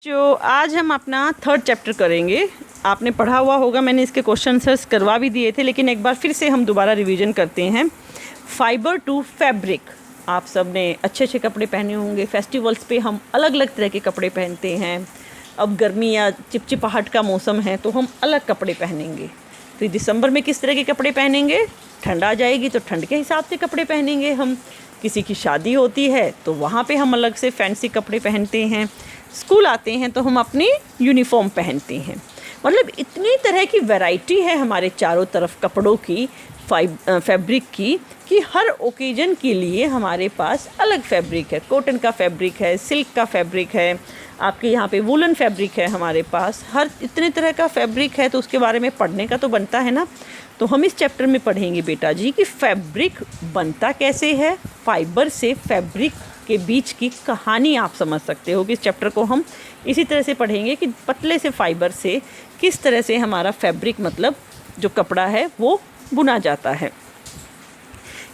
जो आज हम अपना थर्ड चैप्टर करेंगे। आपने पढ़ा हुआ होगा, मैंने इसके क्वेश्चन आंसर्स करवा भी दिए थे, लेकिन एक बार फिर से हम दोबारा रिवीजन करते हैं। Fibre to fabric. आप सब ने अच्छे अच्छे कपड़े पहने होंगे। फेस्टिवल्स पे हम अलग अलग तरह के कपड़े पहनते हैं। अब गर्मी या चिपचिपाहट का मौसम है तो हम अलग कपड़े पहनेंगे। फिर दिसंबर में किस तरह के कपड़े पहनेंगे? ठंड आ जाएगी तो ठंड के हिसाब से कपड़े पहनेंगे हम। किसी की शादी होती है तो वहाँ पे हम अलग से फैंसी कपड़े पहनते हैं। स्कूल आते हैं तो हम अपनी यूनिफॉर्म पहनते हैं। मतलब इतनी तरह की वैरायटी है हमारे चारों तरफ कपड़ों की, फैब्रिक की, कि हर ओकेजन के लिए हमारे पास अलग फैब्रिक है। कॉटन का फैब्रिक है, सिल्क का फैब्रिक है, आपके यहाँ पे वूलन फैब्रिक है हमारे पास। हर इतने तरह का फैब्रिक है तो उसके बारे में पढ़ने का तो बनता है ना। तो हम इस चैप्टर में पढ़ेंगे बेटा जी कि फैब्रिक बनता कैसे है। फाइबर से फैब्रिक के बीच की कहानी आप समझ सकते हो कि इस चैप्टर को हम इसी तरह से पढ़ेंगे कि पतले से फाइबर से किस तरह से हमारा फैब्रिक, मतलब जो कपड़ा है, वो बुना जाता है।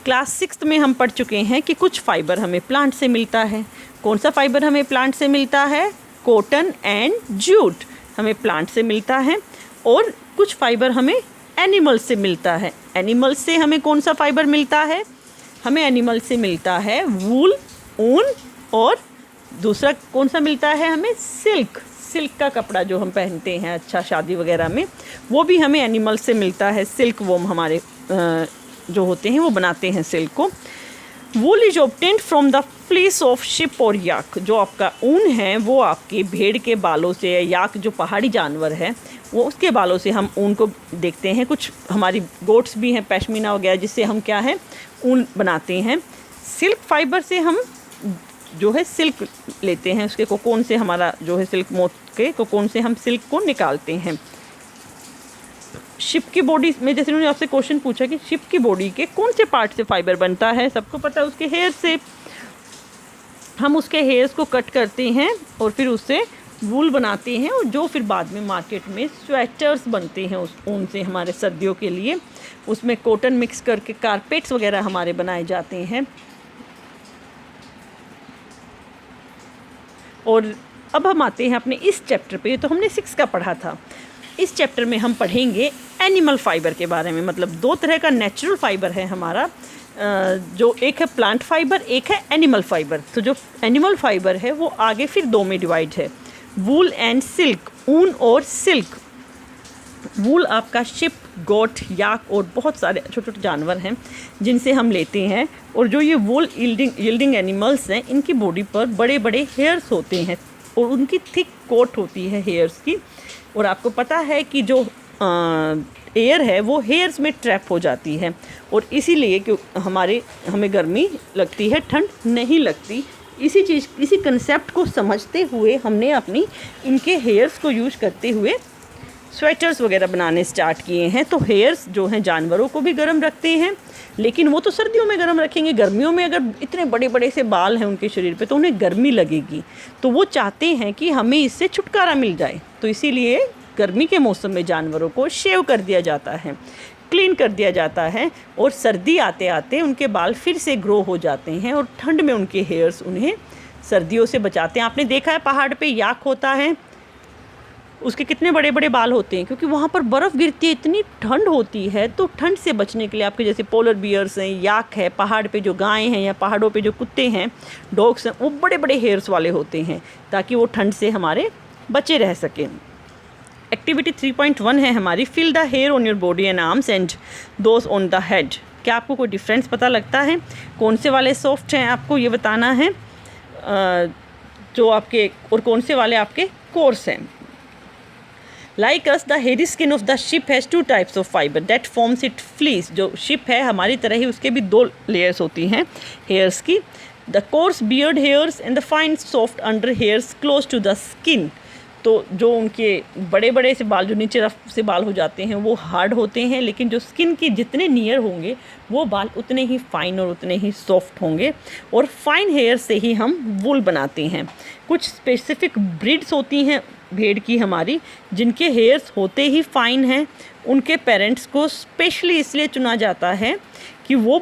क्लास 6 में हम पढ़ चुके हैं कि कुछ फाइबर हमें प्लांट से मिलता है। कौन सा फाइबर हमें प्लांट से मिलता है? कॉटन एंड जूट हमें प्लांट से मिलता है। और कुछ फाइबर हमें एनिमल से मिलता है। एनिमल से हमें कौन सा फाइबर मिलता है? हमें एनिमल से मिलता है वूल, ऊन, और दूसरा कौन सा मिलता है हमें? सिल्क। सिल्क का कपड़ा जो हम पहनते हैं अच्छा शादी वगैरह में, वो भी हमें एनिमल से मिलता है। सिल्क वोम हमारे जो होते हैं वो बनाते हैं सिल्क को। वूल is obtained from the fleece of ship और याक। जो आपका ऊन है वो आपके भेड़ के बालों से, याक जो पहाड़ी जानवर है वो, उसके बालों से हम ऊन को देखते हैं। कुछ हमारी गोट्स भी हैं, पैशमीना वगैरह, जिससे हम क्या है, ऊन बनाते हैं। सिल्क फाइबर से हम जो है सिल्क लेते हैं, उसके कोकोन से हमारा जो है सिल्क मोथ के कोकोन से हम सिल्क को निकालते हैं। शिप की बॉडी में, जैसे उन्होंने आपसे क्वेश्चन पूछा कि शिप की बॉडी के कौन से पार्ट से फाइबर बनता है, सबको पता है उसके हेयर से। हम उसके हेयर्स को कट करते हैं और फिर उससे वूल बनाते हैं, और जो फिर बाद में मार्केट में स्वेटर्स बनते हैं उस ऊन से हमारे सर्दियों के लिए। उसमें कॉटन मिक्स करके कारपेट्स वगैरह हमारे बनाए जाते हैं। और अब हम आते हैं अपने इस चैप्टर पे। तो हमने 6 का पढ़ा था। इस चैप्टर में हम पढ़ेंगे एनिमल फाइबर के बारे में। मतलब दो तरह का नेचुरल फाइबर है हमारा, जो एक है प्लांट फाइबर, एक है एनिमल फाइबर। तो जो एनिमल फाइबर है वो आगे फिर दो में डिवाइड है, वूल एंड सिल्क, ऊन और सिल्क। वूल आपका शिप, गोट, याक और बहुत सारे छोटे छोटे जानवर हैं जिनसे हम लेते हैं। और जो ये वूल यील्डिंग एनिमल्स हैं, इनकी बॉडी पर बड़े बड़े हेयर्स होते हैं और उनकी थिक कोट होती है हेयर्स की। और आपको पता है कि जो एयर है वो हेयर्स में ट्रैप हो जाती है, और इसीलिए कि हमें गर्मी लगती है, ठंड नहीं लगती। इसी कंसेप्ट को समझते हुए हमने अपनी इनके हेयर्स को यूज करते हुए स्वेटर्स वगैरह बनाने स्टार्ट किए हैं। तो हेयर्स जो हैं जानवरों को भी गर्म रखते हैं, लेकिन वो तो सर्दियों में गर्म रखेंगे। गर्मियों में अगर इतने बड़े बड़े से बाल हैं उनके शरीर पे तो उन्हें गर्मी लगेगी। तो वो चाहते हैं कि हमें इससे छुटकारा मिल जाए, तो इसीलिए गर्मी के मौसम में जानवरों को शेव कर दिया जाता है, क्लीन कर दिया जाता है, और सर्दी आते आते उनके बाल फिर से ग्रो हो जाते हैं, और ठंड में उनके हेयर्स उन्हें सर्दियों से बचाते हैं। आपने देखा है पहाड़ पे याक होता है, उसके कितने बड़े बड़े बाल होते हैं, क्योंकि वहाँ पर बर्फ़ गिरती है, इतनी ठंड होती है। तो ठंड से बचने के लिए आपके जैसे पोलर बियर्स हैं, याक है, पहाड़ पे जो गायें हैं या पहाड़ों पे जो कुत्ते हैं, डॉग्स हैं, वो बड़े बड़े हेयर्स वाले होते हैं ताकि वो ठंड से हमारे बचे रह सकें। एक्टिविटी 3.1 है हमारी, fill the hair on your body and arms and those on the head. क्या आपको कोई डिफरेंस पता लगता है? कौन से वाले सॉफ्ट हैं आपको ये बताना है, जो आपके, और कौन से वाले आपके कोर्स हैं। Like us, the hairy skin of the ship has 2 types of fiber that forms its fleece। जो शिप है हमारी तरह ही उसके भी 2 लेयर्स होती हैं हेयर्स की। The coarse beard hairs and the fine soft under hairs close to the skin। तो जो उनके बड़े बड़े से बाल, जो नीचे रफ से बाल हो जाते हैं, वो हार्ड होते हैं, लेकिन जो स्किन के जितने नियर होंगे वो बाल उतने ही फाइन और उतने ही सॉफ्ट होंगे। और फाइन हेयर से ही हम वूल बनाते हैं। कुछ स्पेसिफिक ब्रीड्स होती हैं भेड़ की हमारी, जिनके हेयर्स होते ही फाइन हैं। उनके पेरेंट्स को स्पेशली इसलिए चुना जाता है कि वो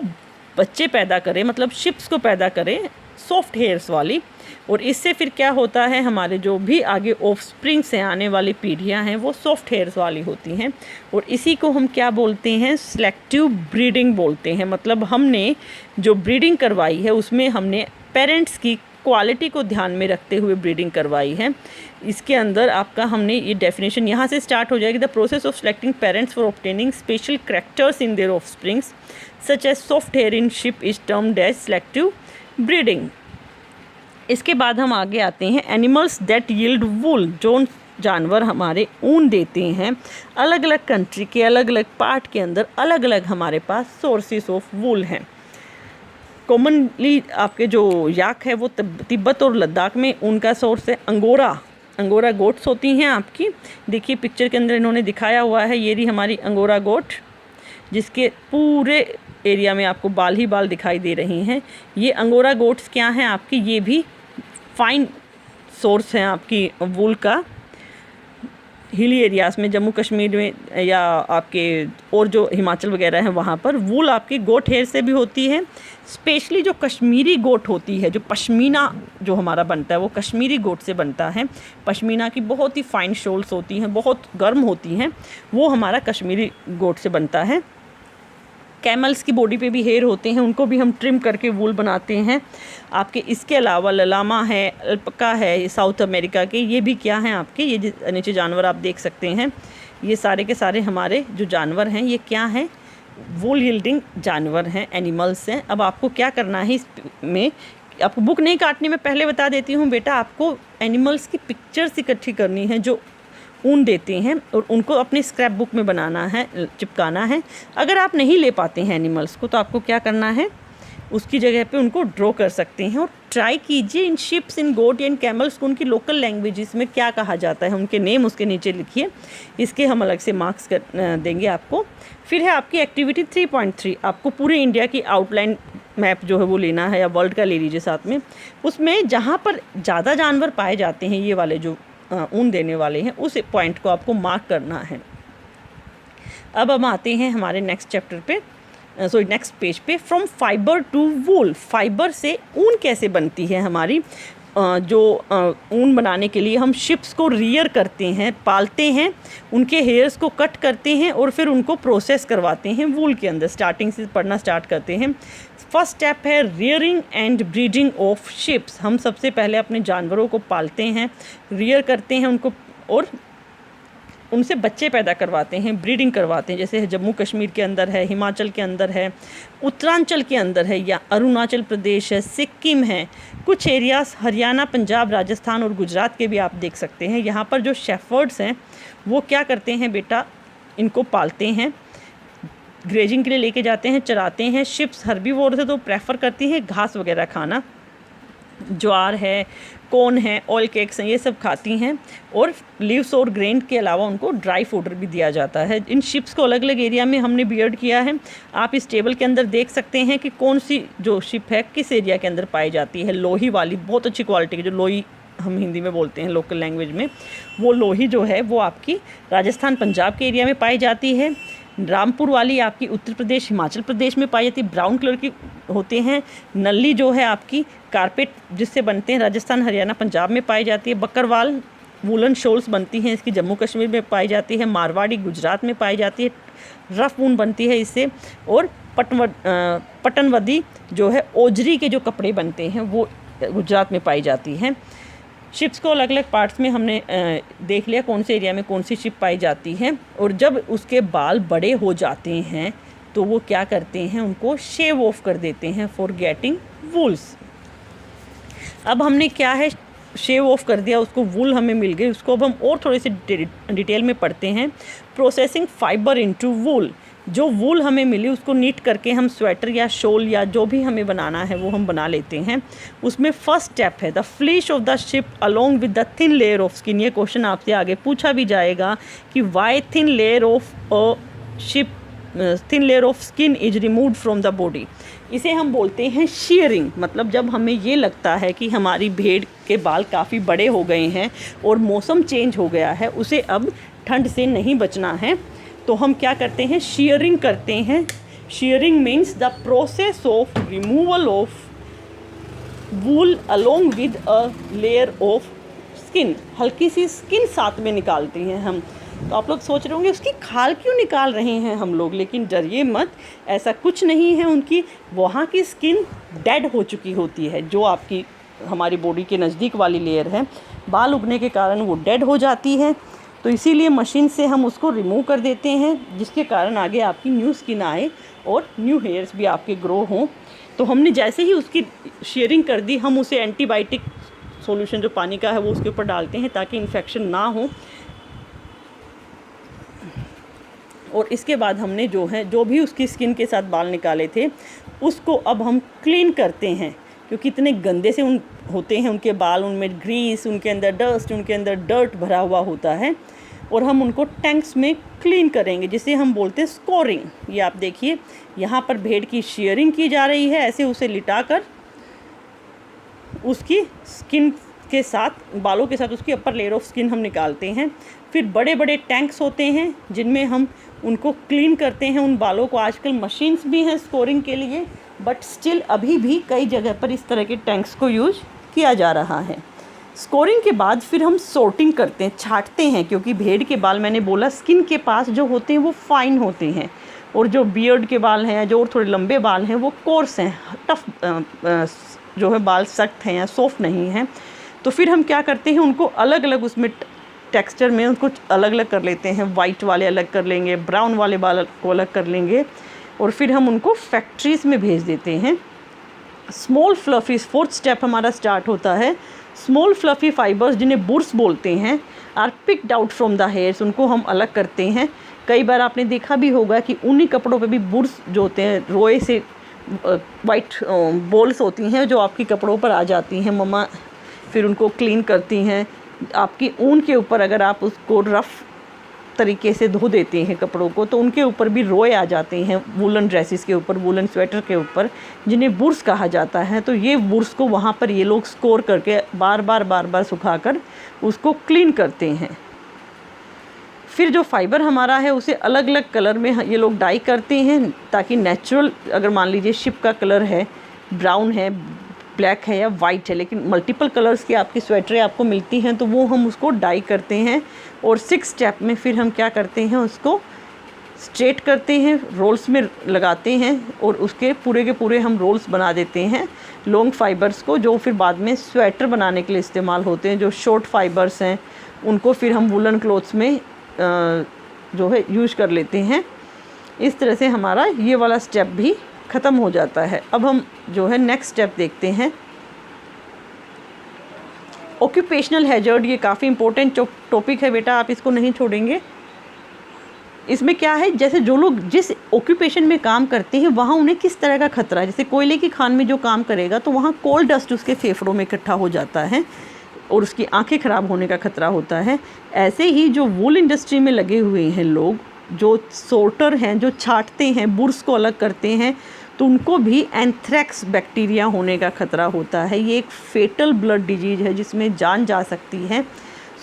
बच्चे पैदा करें, मतलब शिप्स को पैदा करें सॉफ्ट हेयर्स वाली। और इससे फिर क्या होता है, हमारे जो भी आगे ऑफस्प्रिंग से आने वाली पीढ़ियां हैं वो सॉफ्ट हेयर्स वाली होती हैं। और इसी को हम क्या बोलते हैं, सिलेक्टिव ब्रीडिंग बोलते हैं। मतलब हमने जो ब्रीडिंग करवाई है उसमें हमने पेरेंट्स की क्वालिटी को ध्यान में रखते हुए ब्रीडिंग करवाई है। इसके अंदर आपका हमने ये डेफिनेशन यहाँ से स्टार्ट हो जाएगी, the process of selecting parents for obtaining special characters in their offsprings such as soft hair in sheep is termed as selective breeding. इसके बाद हम आगे आते हैं एनिमल्स दैट यील्ड वूल, जो जानवर हमारे ऊन देते हैं। अलग अलग कंट्री के अलग अलग पार्ट के अंदर अलग अलग हमारे पास सोर्सेस ऑफ वूल हैं। कॉमनली आपके जो याक है वो तिब्बत और लद्दाख में उनका सोर्स है अंगोरा गोट्स होती हैं आपकी। देखिए पिक्चर के अंदर इन्होंने दिखाया हुआ है, ये रही हमारी अंगोरा गोट, जिसके पूरे एरिया में आपको बाल ही बाल दिखाई दे रही हैं। ये अंगोरा गोट्स क्या हैं आपकी, ये भी फाइन सोर्स हैं आपकी वूल का। हिली एरियाज़ में, जम्मू कश्मीर में या आपके और जो हिमाचल वगैरह है वहाँ पर वूल आपकी गोट हेयर से भी होती है। स्पेशली जो कश्मीरी गोट होती है, जो पश्मीना जो हमारा बनता है वो कश्मीरी गोट से बनता है। पश्मीना की बहुत ही फाइन शॉल्स होती हैं, बहुत गर्म होती हैं, वो हमारा कश्मीरी गोट से बनता है। कैमल्स की बॉडी पे भी हेयर होते हैं, उनको भी हम ट्रिम करके वूल बनाते हैं आपके। इसके अलावा ललामा है, अल्पका है, साउथ अमेरिका के, ये भी क्या हैं आपके, ये नीचे जानवर आप देख सकते हैं, ये सारे के सारे हमारे जो जानवर हैं ये क्या हैं, वूल यील्डिंग जानवर हैं, एनिमल्स हैं। अब आपको क्या करना है इसमें, आपको बुक नहीं काटने में पहले बता देती हूँ बेटा, आपको एनिमल्स की पिक्चर्स इकट्ठी करनी है जो ऊन देते हैं और उनको अपनी स्क्रैप बुक में बनाना है, चिपकाना है। अगर आप नहीं ले पाते हैं एनिमल्स को तो आपको क्या करना है, उसकी जगह पे उनको ड्रॉ कर सकते हैं। और ट्राई कीजिए इन शिप्स, इन गोट, इन कैमल्स को उनकी लोकल लैंग्वेजेस में क्या कहा जाता है, उनके नेम उसके नीचे लिखिए। इसके हम अलग से मार्क्स देंगे आपको। फिर है आपकी एक्टिविटी 3.3, आपको पूरे इंडिया की आउटलाइन मैप जो है वो लेना है, या वर्ल्ड का ले लीजिए साथ में। उसमें जहाँ पर ज़्यादा जानवर पाए जाते हैं, ये वाले जो ऊन देने वाले हैं, उस पॉइंट को आपको मार्क करना है। अब हम आते हैं हमारे नेक्स्ट चैप्टर पे, नेक्स्ट पेज पे, from fibre to wool. Fibre से ऊन कैसे बनती है हमारी, जो ऊन बनाने के लिए हम शिप्स को रियर करते हैं, पालते हैं, उनके हेयर्स को कट करते हैं और फिर उनको प्रोसेस करवाते हैं वूल के अंदर। स्टार्टिंग से पढ़ना स्टार्ट करते हैं। फर्स्ट स्टेप है rearing and breeding of ships. हम सबसे पहले अपने जानवरों को पालते हैं, रियर करते हैं उनको और उनसे बच्चे पैदा करवाते हैं, ब्रीडिंग करवाते हैं। जैसे जम्मू कश्मीर के अंदर है, हिमाचल के अंदर है, उत्तरांचल के अंदर है, या अरुणाचल प्रदेश है, सिक्किम है, कुछ एरियाज़ हरियाणा, पंजाब, राजस्थान और गुजरात के भी आप देख सकते हैं। यहाँ पर जो शेफर्ड्स हैं वो क्या करते हैं बेटा, इनको पालते हैं, ग्रेजिंग के लिए लेके जाते हैं, चराते हैं। शिप्स हर्बीवोर से तो प्रेफर करती हैं घास वगैरह खाना, ज्वार है, कॉर्न है, ऑयल केक्स हैं, ये सब खाती हैं। और लीव्स और ग्रेन के अलावा उनको ड्राई फूडर भी दिया जाता है। इन शिप्स को अलग अलग एरिया में हमने बियर्ड किया है। आप इस टेबल के अंदर देख सकते हैं कि कौन सी जो शिप है किस एरिया के अंदर पाई जाती है। लोही वाली बहुत अच्छी क्वालिटी की, जो लोही हम हिंदी में बोलते हैं लोकल लैंग्वेज में, वो लोही जो है वो आपकी राजस्थान, पंजाब के एरिया में पाई जाती है। रामपुर वाली आपकी उत्तर प्रदेश, हिमाचल प्रदेश में पाई जाती है, ब्राउन कलर की होते हैं। नल्ली जो है आपकी कारपेट जिससे बनते हैं, राजस्थान, हरियाणा, पंजाब में पाई जाती है। बकरवाल वूलन शॉल्स बनती हैं इसकी, जम्मू कश्मीर में पाई जाती है। मारवाड़ी गुजरात में पाई जाती है, रफ ऊन बनती है इससे। और पटनवदी जो है ओजरी के जो कपड़े बनते हैं वो गुजरात में पाई जाती हैं। शिप्स को अलग अलग पार्ट्स में हमने देख लिया कौन से एरिया में कौन सी शिप पाई जाती है। और जब उसके बाल बड़े हो जाते हैं तो वो क्या करते हैं, उनको शेव ऑफ कर देते हैं फॉर गेटिंग वूल्स। अब हमने क्या है, शेव ऑफ कर दिया, उसको वूल हमें मिल गई, उसको अब हम और थोड़े से डिटेल में पढ़ते हैं। प्रोसेसिंग फाइबर इनटू वूल, जो वूल हमें मिली उसको नीट करके हम स्वेटर या शॉल या जो भी हमें बनाना है वो हम बना लेते हैं। उसमें फर्स्ट स्टेप है the fleece of the sheep along with the thin layer of skin. ये क्वेश्चन आपसे आगे पूछा भी जाएगा कि why thin layer of a sheep, thin layer of skin is removed from the body. इसे हम बोलते हैं शीयरिंग। मतलब जब हमें ये लगता है कि हमारी भेड़ के बाल काफ़ी बड़े हो गए हैं और मौसम चेंज हो गया है, उसे अब ठंड से नहीं बचना है, तो हम क्या करते हैं, शीयरिंग करते हैं। Shearing means the process of removal of wool along with a layer of skin, हल्की सी स्किन साथ में निकालते हैं हम। तो आप लोग सोच रहे होंगे उसकी खाल क्यों निकाल रहे हैं हम लोग, लेकिन डरिए मत, ऐसा कुछ नहीं है। उनकी वहाँ की स्किन डेड हो चुकी होती है, जो आपकी हमारी बॉडी के नज़दीक वाली लेयर है, बाल उगने के कारण वो डेड हो जाती है। तो इसीलिए मशीन से हम उसको रिमूव कर देते हैं, जिसके कारण आगे आपकी न्यू स्किन आए और न्यू हेयर्स भी आपके ग्रो हों। तो हमने जैसे ही उसकी शेयरिंग कर दी, हम उसे एंटीबायोटिक सॉल्यूशन जो पानी का है वो उसके ऊपर डालते हैं ताकि इन्फेक्शन ना हो। और इसके बाद हमने जो भी उसकी स्किन के साथ बाल निकाले थे उसको अब हम क्लीन करते हैं, क्योंकि इतने गंदे से होते हैं उनके बाल, उनमें ग्रीस, उनके अंदर डस्ट, उनके अंदर डर्ट भरा हुआ होता है। और हम उनको टैंक्स में क्लीन करेंगे, जिसे हम बोलते हैं स्कोरिंग। ये आप देखिए यहाँ पर भेड़ की शेयरिंग की जा रही है, ऐसे उसे लिटाकर उसकी स्किन के साथ, बालों के साथ उसकी अपर लेयर ऑफ स्किन हम निकालते हैं। फिर बड़े बड़े टैंक्स होते हैं जिनमें हम उनको क्लीन करते हैं उन बालों को। आजकल मशीन्स भी हैं स्कोरिंग के लिए, बट स्टिल अभी भी कई जगह पर इस तरह के टैंक्स को यूज किया जा रहा है। स्कोरिंग के बाद फिर हम सॉर्टिंग करते हैं, छांटते हैं, क्योंकि भेड़ के बाल मैंने बोला स्किन के पास जो होते हैं वो फाइन होते हैं, और जो बियर्ड के बाल हैं, जो और थोड़े लंबे बाल हैं, वो कोर्स हैं, टफ जो है बाल सख्त हैं या सॉफ्ट नहीं हैं। तो फिर हम क्या करते हैं, उनको अलग अलग उसमें टेक्सचर में उनको अलग अलग कर लेते हैं। वाइट वाले अलग कर लेंगे, ब्राउन वाले बाल को अलग कर लेंगे, और फिर हम उनको फैक्ट्रीज़ में भेज देते हैं। स्मॉल फ्लफ़ी, फोर्थ स्टेप हमारा स्टार्ट होता है। स्मॉल फ्लफ़ी फाइबर्स, जिन्हें बुर्स बोलते हैं, are picked out from the hairs, उनको हम अलग करते हैं। कई बार आपने देखा भी होगा कि ऊनी कपड़ों पे भी बुर्स जो होते हैं, रोए से वाइट बॉल्स होती हैं जो आपकी कपड़ों पर आ जाती हैं। मम्मा फिर उनको क्लीन करती हैं। आपकी ऊन के ऊपर अगर आप उसको रफ़ तरीके से धो देते हैं कपड़ों को, तो उनके ऊपर भी रोए आ जाते हैं, वूलन ड्रेसेस के ऊपर, वूलन स्वेटर के ऊपर, जिन्हें बुर्स कहा जाता है। तो ये बुर्स को वहाँ पर ये लोग स्कोर करके बार बार सुखाकर उसको क्लीन करते हैं। फिर जो फाइबर हमारा है उसे अलग अलग कलर में ये लोग डाई करते हैं, ताकि नेचुरल, अगर मान लीजिए शिप का कलर है, ब्राउन है, ब्लैक है या वाइट है, लेकिन मल्टीपल कलर्स की आपकी स्वेटरें आपको मिलती हैं, तो वो हम उसको डाई करते हैं। और 6 स्टेप में फिर हम क्या करते हैं, उसको स्ट्रेट करते हैं, रोल्स में लगाते हैं, और उसके पूरे के पूरे हम रोल्स बना देते हैं लॉन्ग फाइबर्स को, जो फिर बाद में स्वेटर बनाने के लिए इस्तेमाल होते हैं। जो शॉर्ट फाइबर्स हैं उनको फिर हम वूलन क्लोथ्स में जो है यूज कर लेते हैं। इस तरह से हमारा ये वाला स्टेप भी ख़त्म हो जाता है। अब हम जो है नेक्स्ट स्टेप देखते हैं, ऑक्यूपेशनल हैजर्ड। ये काफ़ी इंपॉर्टेंट टॉपिक है बेटा, आप इसको नहीं छोड़ेंगे। इसमें क्या है, जैसे जो लोग जिस ऑक्यूपेशन में काम करते हैं वहाँ उन्हें किस तरह का खतरा है। जैसे कोयले की खान में जो काम करेगा तो वहाँ कोल डस्ट उसके फेफड़ों में इकट्ठा हो जाता है और उसकी आंखें ख़राब होने का खतरा होता है। ऐसे ही जो वूल इंडस्ट्री में लगे हुए हैं लोग, जो सॉर्टर हैं, जो छांटते हैं, बुर्स को अलग करते हैं, तो उनको भी एंथ्रेक्स बैक्टीरिया होने का खतरा होता है। ये एक फेटल ब्लड डिजीज़ है जिसमें जान जा सकती है।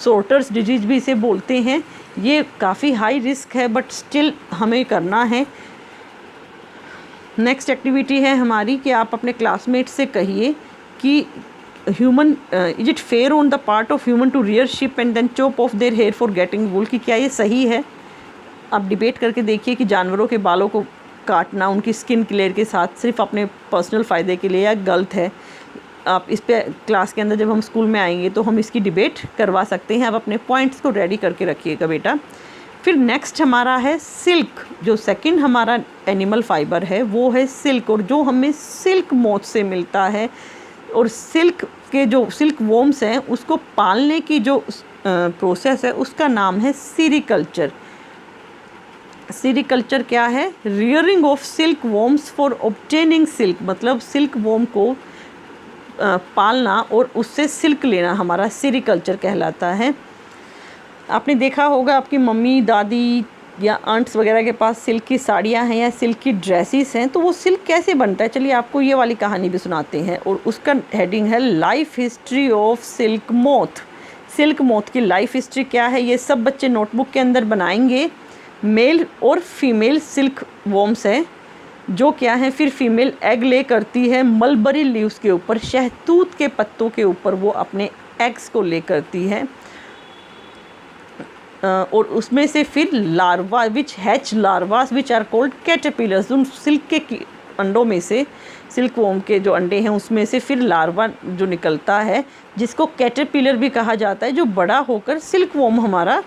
सॉर्टर्स डिजीज़ भी इसे बोलते हैं। ये काफ़ी हाई रिस्क है, बट स्टिल हमें करना है। नेक्स्ट एक्टिविटी है हमारी कि आप अपने क्लासमेट से कहिए कि human is it fair on the part of human to rear sheep and then chop off their hair for getting wool, कि क्या ये सही है। आप डिबेट करके देखिए कि जानवरों के बालों को काटना उनकी स्किन क्लियर के साथ सिर्फ अपने पर्सनल फ़ायदे के लिए या गलत है। आप इस पे क्लास के अंदर जब हम स्कूल में आएंगे तो हम इसकी डिबेट करवा सकते हैं। आप अपने पॉइंट्स को रेडी करके रखिएगा बेटा। फिर नेक्स्ट हमारा है सिल्क। जो सेकंड हमारा एनिमल फाइबर है वो है सिल्क, और जो हमें सिल्क मोथ से मिलता है। और सिल्क के जो सिल्क वॉर्म्स हैं उसको पालने की जो प्रोसेस है उसका नाम है सीरीकल्चर। सीरीकल्चर क्या है? Rearing of silk worms for obtaining silk, मतलब सिल्क वॉर्म को पालना और उससे सिल्क लेना हमारा सीरीकल्चर कहलाता है। आपने देखा होगा आपकी मम्मी, दादी या आंट्स वगैरह के पास सिल्क की साड़ियाँ हैं या सिल्क की ड्रेसेस हैं, तो वो सिल्क कैसे बनता है, चलिए आपको ये वाली कहानी भी सुनाते हैं। और उसका हेडिंग है life history of silk moth. Silk moth की लाइफ हिस्ट्री क्या है, ये सब बच्चे नोटबुक के अंदर बनाएंगे। मेल और फीमेल सिल्क वॉर्म्स हैं, जो क्या है, फिर फीमेल एग ले करती है मलबरी लीव्स के ऊपर, शहतूत के पत्तों के ऊपर वो अपने एग्स को ले करती है और उसमें से फिर larva which hatch larvas which are called caterpillars, उन सिल्क के अंडों में से, सिल्क वॉर्म के जो अंडे हैं उसमें से फिर लार्वा जो निकलता है जिसको कैटरपिलर भी कहा जाता है, जो बड़ा होकर सिल्क वॉर्म हमारा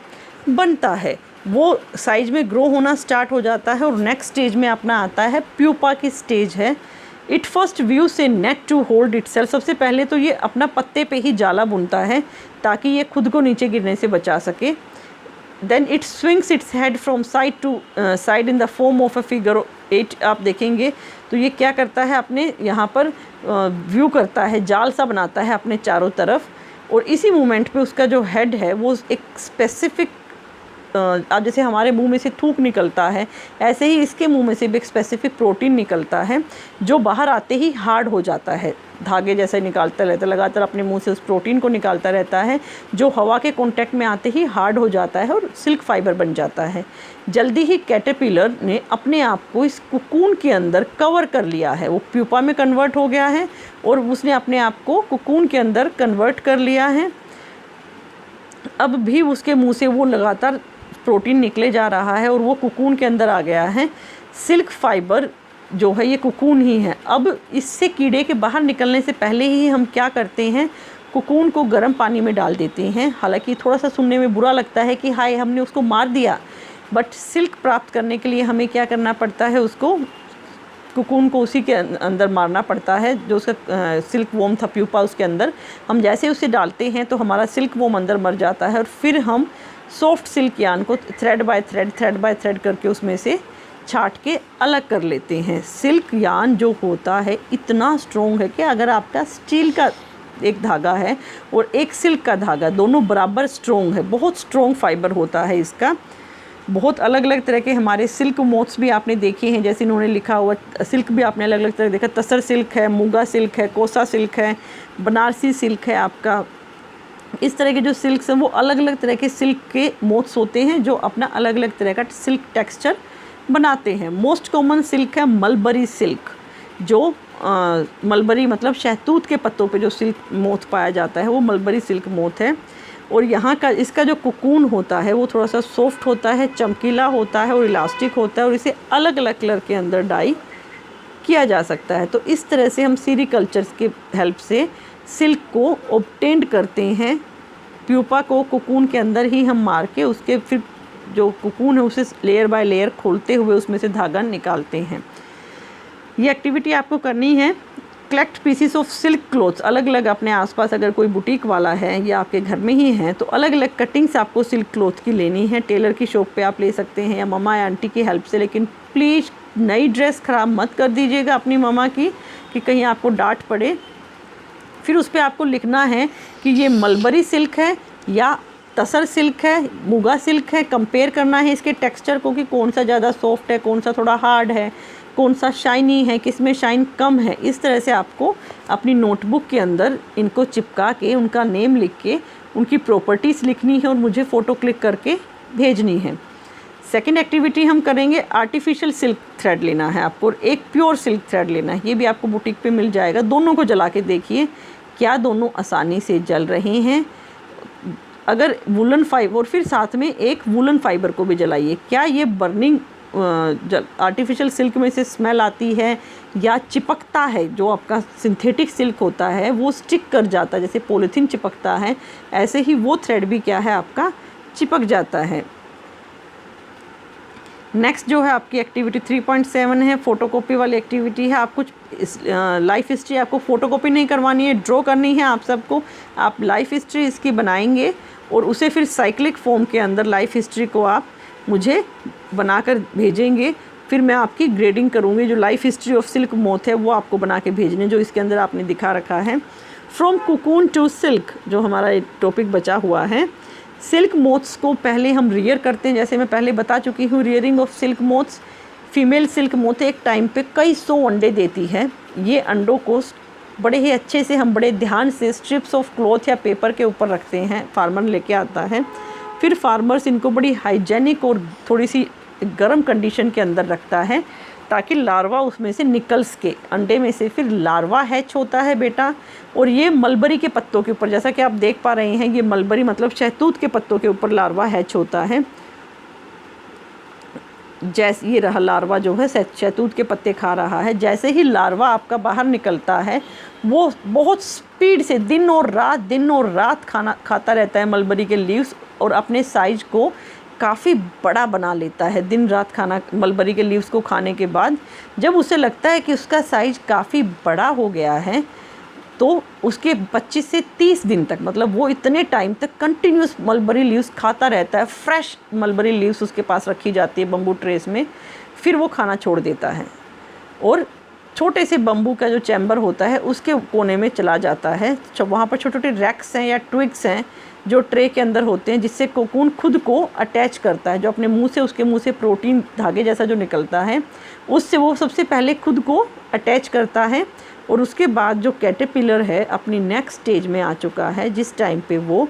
बनता है। वो साइज में ग्रो होना स्टार्ट हो जाता है और नेक्स्ट स्टेज में अपना आता है प्यूपा की स्टेज है। It first weaves a net to hold itself, सबसे पहले तो ये अपना पत्ते पे ही जाला बुनता है ताकि ये खुद को नीचे गिरने से बचा सके। Then it swings its head from side to side in the form of a figure 8, आप देखेंगे तो ये क्या करता है, अपने यहाँ पर व्यू करता है, जाल सा बनाता है अपने चारों तरफ, और इसी मोमेंट पे उसका जो हेड है वो एक स्पेसिफिक, अब जैसे हमारे मुंह में से थूक निकलता है ऐसे ही इसके मुंह में से भी एक स्पेसिफिक प्रोटीन निकलता है जो बाहर आते ही हार्ड हो जाता है, धागे जैसे निकालता रहता है, लगातार अपने मुंह से उस प्रोटीन को निकालता रहता है जो हवा के कांटेक्ट में आते ही हार्ड हो जाता है और सिल्क फाइबर बन जाता है। जल्दी ही कैटरपिलर ने अपने आप को इस कुकून के अंदर कवर कर लिया है, वो प्यूपा में कन्वर्ट हो गया है और उसने अपने आप को कुकून के अंदर कन्वर्ट कर लिया है। अब भी उसके मुंह से वो लगातार प्रोटीन निकले जा रहा है और वो कुकून के अंदर आ गया है। सिल्क फाइबर जो है ये कुकून ही है। अब इससे कीड़े के बाहर निकलने से पहले ही हम क्या करते हैं, कुकून को गर्म पानी में डाल देते हैं। हालांकि थोड़ा सा सुनने में बुरा लगता है कि हाय हमने उसको मार दिया, बट सिल्क प्राप्त करने के लिए हमें क्या करना पड़ता है, उसको कुकून को उसी के अंदर मारना पड़ता है जो उसका सिल्क वॉर्म था प्यूपा, उसके अंदर हम जैसे उसे डालते हैं तो हमारा सिल्क वॉर्म अंदर मर जाता है और फिर हम सॉफ्ट सिल्क यान को थ्रेड बाय थ्रेड करके उसमें से छाट के अलग कर लेते हैं। सिल्क यान जो होता है इतना स्ट्रॉन्ग है कि अगर आपका स्टील का एक धागा है और एक सिल्क का धागा, दोनों बराबर स्ट्रॉन्ग है, बहुत स्ट्रॉन्ग फाइबर होता है इसका। बहुत अलग अलग तरह के हमारे सिल्क मोथ्स भी आपने देखे हैं, जैसे इन्होंने लिखा हुआ सिल्क भी आपने अलग अलग तरह देखा, तसर सिल्क है, मूंगा सिल्क है, कोसा सिल्क है, बनारसी सिल्क है आपका। इस तरह के जो सिल्क्स हैं वो अलग अलग तरह के सिल्क के मोथ्स होते हैं जो अपना अलग अलग तरह का सिल्क टेक्सचर बनाते हैं। मोस्ट कॉमन सिल्क है मलबरी सिल्क, जो मलबरी मतलब शहतूत के पत्तों पे जो सिल्क मोथ पाया जाता है वो मलबरी सिल्क मोथ है। और यहाँ का इसका जो कुकून होता है वो थोड़ा सा सॉफ्ट होता है, चमकीला होता है और इलास्टिक होता है और इसे अलग अलग कलर के अंदर डाई किया जा सकता है। तो इस तरह से हम सीरीकल्चर्स के हेल्प से सिल्क को ऑब्टेंड करते हैं। प्यूपा को कुकून के अंदर ही हम मार के उसके फिर जो कुकून है उसे लेयर बाय लेयर खोलते हुए उसमें से धागा निकालते हैं। ये एक्टिविटी आपको करनी है। Collect pieces of silk clothes, अलग अलग अपने आसपास अगर कोई बुटीक वाला है या आपके घर में ही है तो अलग अलग कटिंग्स आपको सिल्क क्लॉथ की लेनी है। टेलर की शॉप पे आप ले सकते हैं या ममा या आंटी की हेल्प से, लेकिन प्लीज़ नई ड्रेस ख़राब मत कर दीजिएगा अपनी ममा की कि कहीं आपको डांट पड़े। फिर उस पर आपको लिखना है कि ये मलबरी सिल्क है या तसर सिल्क है, मूंगा सिल्क है। कंपेयर करना है इसके टेक्सचर को कि कौन सा ज़्यादा सॉफ्ट है, कौन सा थोड़ा हार्ड है, कौन सा शाइनी है, किस में शाइन कम है। इस तरह से आपको अपनी नोटबुक के अंदर इनको चिपका के उनका नेम लिख के उनकी प्रॉपर्टीज़ लिखनी है और मुझे फ़ोटो क्लिक करके भेजनी है। सेकेंड एक्टिविटी हम करेंगे, आर्टिफिशियल सिल्क थ्रेड लेना है आपको और एक प्योर सिल्क थ्रेड लेना है। ये भी आपको बुटीक पे मिल जाएगा। दोनों को जला के देखिए क्या दोनों आसानी से जल रहे हैं। अगर वुलन फाइबर और फिर साथ में एक वुलन फाइबर को भी जलाइए, क्या ये बर्निंग आर्टिफिशियल सिल्क में से स्मेल आती है या चिपकता है। जो आपका सिंथेटिक सिल्क होता है वो स्टिक कर जाता है, जैसे पॉलीथीन चिपकता है ऐसे ही वो थ्रेड भी क्या है आपका चिपक जाता है। नेक्स्ट जो है आपकी एक्टिविटी 3.7 है, फ़ोटोकॉपी वाली एक्टिविटी है। आप कुछ लाइफ हिस्ट्री आपको फ़ोटोकॉपी नहीं करवानी है, ड्रॉ करनी है आप सबको। आप लाइफ हिस्ट्री इसकी बनाएंगे और उसे फिर साइक्लिक फॉर्म के अंदर लाइफ हिस्ट्री को आप मुझे बनाकर भेजेंगे। फिर मैं आपकी ग्रेडिंग करूँगी। जो life history of silk moth है वो आपको बना के भेजने, जो इसके अंदर आपने दिखा रखा है। फ्रॉम कुकून टू सिल्क जो हमारा टॉपिक बचा हुआ है। सिल्क मोथ्स को पहले हम रियर करते हैं, जैसे मैं पहले बता चुकी हूँ। Rearing of silk moths, female silk moth एक टाइम पे कई 100 अंडे देती है। ये अंडों को बड़े ही अच्छे से हम बड़े ध्यान से स्ट्रिप्स ऑफ क्लॉथ या पेपर के ऊपर रखते हैं, फार्मर लेके आता है। फिर फार्मर्स इनको बड़ी हाइजेनिक और थोड़ी सी गर्म कंडीशन के अंदर रखता है ताकि लार्वा उसमें से निकल सके। अंडे में से फिर लार्वा हैच होता है बेटा, और ये मलबरी के पत्तों के ऊपर, जैसा कि आप देख पा रहे हैं, ये मलबरी मतलब शहतूत के पत्तों के ऊपर लार्वा हैच होता है। जैसे ये रहा लार्वा जो है शहतूत के पत्ते खा रहा है। जैसे ही लार्वा आपका बाहर निकलता है वो बहुत स्पीड से दिन और रात खाना खाता रहता है मलबरी के लीव्स, और अपने साइज को काफ़ी बड़ा बना लेता है। दिन रात खाना मलबरी के लीव्स को खाने के बाद जब उसे लगता है कि उसका साइज काफ़ी बड़ा हो गया है, तो उसके 25 से 30 दिन तक, मतलब वो इतने टाइम तक कंटिन्यूस मलबरी लीव्स खाता रहता है। फ्रेश मलबरी लीव्स उसके पास रखी जाती है बम्बू ट्रेस में, फिर वो खाना छोड़ देता है और छोटे से बम्बू का जो चैम्बर होता है उसके कोने में चला जाता है। वहाँ पर छोटे छोटे रैक्स हैं या ट्विग्स हैं जो ट्रे के अंदर होते हैं, जिससे कोकून खुद को अटैच करता है। जो अपने मुंह से, उसके मुंह से प्रोटीन धागे जैसा जो निकलता है, उससे वो सबसे पहले खुद को अटैच करता है। और उसके बाद जो कैटरपिलर है अपनी नेक्स्ट स्टेज में आ चुका है, जिस टाइम पे वो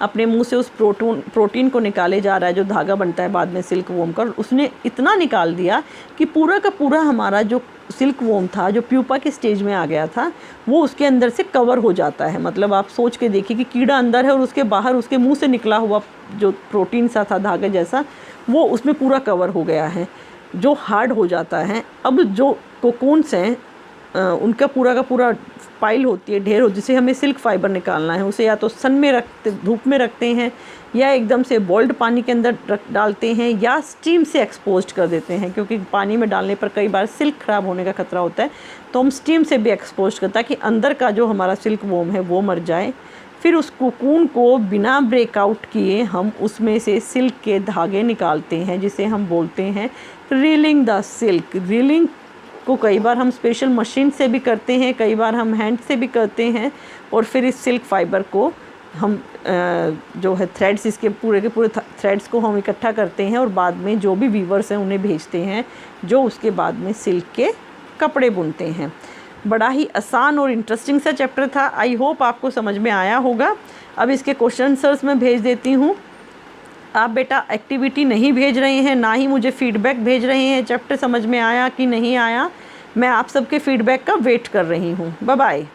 अपने मुंह से उस प्रोटीन को निकाले जा रहा है जो धागा बनता है बाद में सिल्क वोम का। उसने इतना निकाल दिया कि पूरा का पूरा हमारा जो सिल्क वोम था, जो प्यूपा के स्टेज में आ गया था, वो उसके अंदर से कवर हो जाता है। मतलब आप सोच के देखिए कि कीड़ा अंदर है और उसके बाहर उसके मुंह से निकला हुआ जो प्रोटीन सा था धागे जैसा, वो उसमें पूरा कवर हो गया है, जो हार्ड हो जाता है। अब जो कोकून्स हैं उनका पूरा का पूरा पाइल होती है, ढेर हो, जिसे हमें सिल्क फाइबर निकालना है, उसे या तो सन में रखते, धूप में रखते हैं, या एकदम से बॉइल्ड पानी के अंदर डालते हैं, या स्टीम से एक्सपोज्ड कर देते हैं, क्योंकि पानी में डालने पर कई बार सिल्क ख़राब होने का खतरा होता है। तो हम स्टीम से भी एक्सपोज करता है कि अंदर का जो हमारा सिल्क वोम है वो मर जाए। फिर उस कोकून को बिना ब्रेकआउट किए हम उसमें से सिल्क के धागे निकालते हैं, जिसे हम बोलते हैं रीलिंग द सिल्क। रीलिंग को कई बार हम स्पेशल मशीन से भी करते हैं, कई बार हम हैंड से भी करते हैं, और फिर इस सिल्क फाइबर को हम जो है थ्रेड्स, इसके पूरे के पूरे थ्रेड्स को हम इकट्ठा करते हैं और बाद में जो भी वीवर्स हैं उन्हें भेजते हैं, जो उसके बाद में सिल्क के कपड़े बुनते हैं। बड़ा ही आसान और इंटरेस्टिंग सा चैप्टर था। आई होप आपको समझ में आया होगा। अब इसके क्वेश्चन आंसर्स मैं भेज देती हूँ। आप बेटा एक्टिविटी नहीं भेज रहे हैं, ना ही मुझे फीडबैक भेज रहे हैं चैप्टर समझ में आया कि नहीं आया। मैं आप सबके फीडबैक का वेट कर रही हूँ। Bye bye.